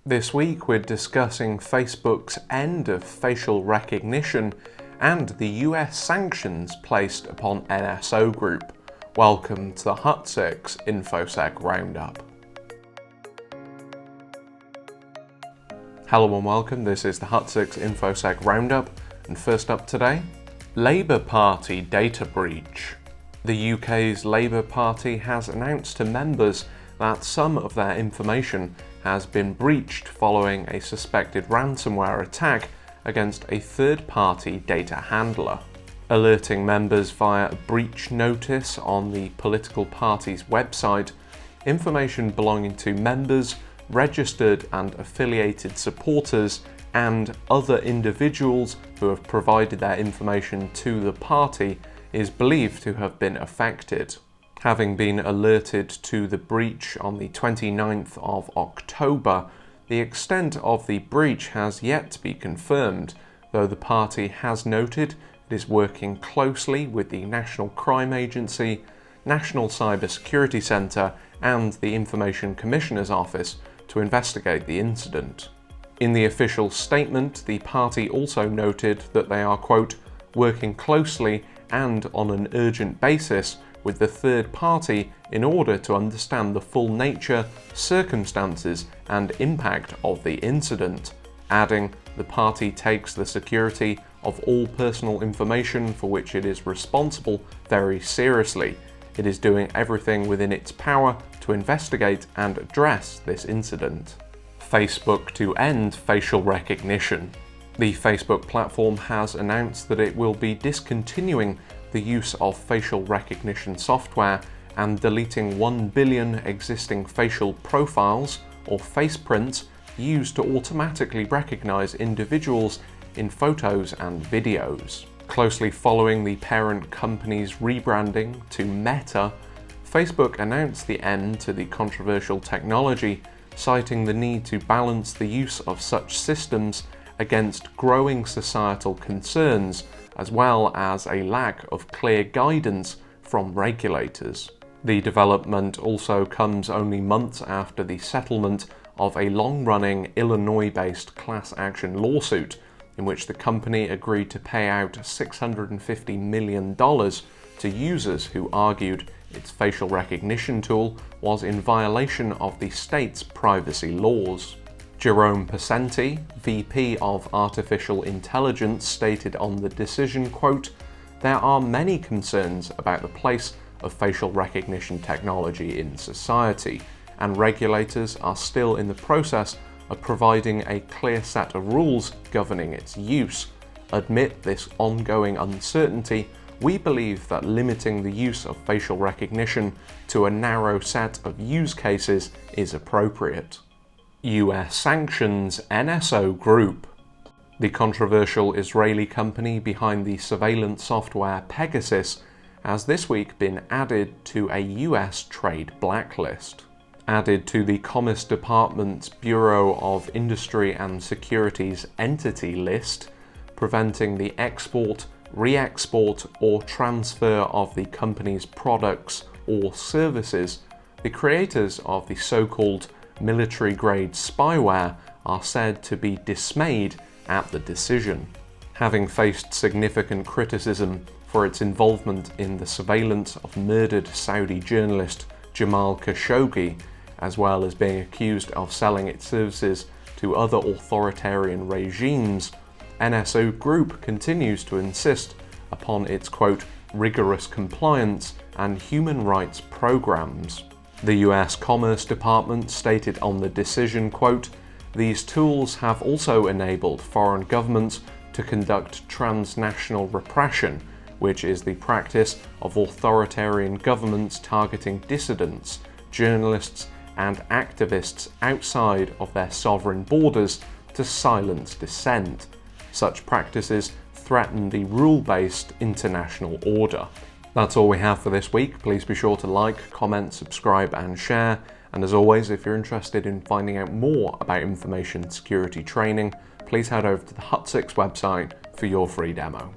This week we're discussing Facebook's end of facial recognition and the US sanctions placed upon NSO Group. Welcome to the Hut 6 Infosec Roundup. Hello and welcome, this is the Hut 6 Infosec Roundup, and first up today, Labour Party data breach. The UK's Labour Party has announced to members that some of their information has been breached following a suspected ransomware attack against a third-party data handler. Alerting members via a breach notice on the political party's website, information belonging to members, registered and affiliated supporters, and other individuals who have provided their information to the party is believed to have been affected. Having been alerted to the breach on the 29th of October, the extent of the breach has yet to be confirmed, though the party has noted it is working closely with the National Crime Agency, National Cyber Security Centre and the Information Commissioner's Office to investigate the incident. In the official statement, the party also noted that they are, quote, working closely and on an urgent basis with the third party in order to understand the full nature, circumstances and impact of the incident, adding the party takes the security of all personal information for which it is responsible very seriously. It is doing everything within its power to investigate and address this incident. Facebook to end facial recognition. The Facebook platform has announced that it will be discontinuing the use of facial recognition software and deleting 1 billion existing facial profiles or face prints used to automatically recognize individuals in photos and videos. Closely following the parent company's rebranding to Meta, Facebook announced the end to the controversial technology, citing the need to balance the use of such systems against growing societal concerns, as well as a lack of clear guidance from regulators. The development also comes only months after the settlement of a long-running Illinois-based class action lawsuit, in which the company agreed to pay out $650 million to users who argued its facial recognition tool was in violation of the state's privacy laws. Jerome Pesenti, VP of Artificial Intelligence, stated on the decision, quote, there are many concerns about the place of facial recognition technology in society, and regulators are still in the process of providing a clear set of rules governing its use. Amid this ongoing uncertainty, we believe that limiting the use of facial recognition to a narrow set of use cases is appropriate. US sanctions NSO Group. The controversial Israeli company behind the surveillance software Pegasus has this week been added to a US trade blacklist. Added to the Commerce Department's Bureau of Industry and Security's entity list, preventing the export, re-export or transfer of the company's products or services, the creators of the so-called military-grade spyware are said to be dismayed at the decision. Having faced significant criticism for its involvement in the surveillance of murdered Saudi journalist Jamal Khashoggi, as well as being accused of selling its services to other authoritarian regimes, NSO Group continues to insist upon its, quote, rigorous compliance and human rights programs. The US Commerce Department stated on the decision, quote, these tools have also enabled foreign governments to conduct transnational repression, which is the practice of authoritarian governments targeting dissidents, journalists, and activists outside of their sovereign borders to silence dissent. Such practices threaten the rule-based international order. That's all we have for this week. Please be sure to like, comment, subscribe and share. And as always, if you're interested in finding out more about information security training, please head over to the Hut 6 website for your free demo.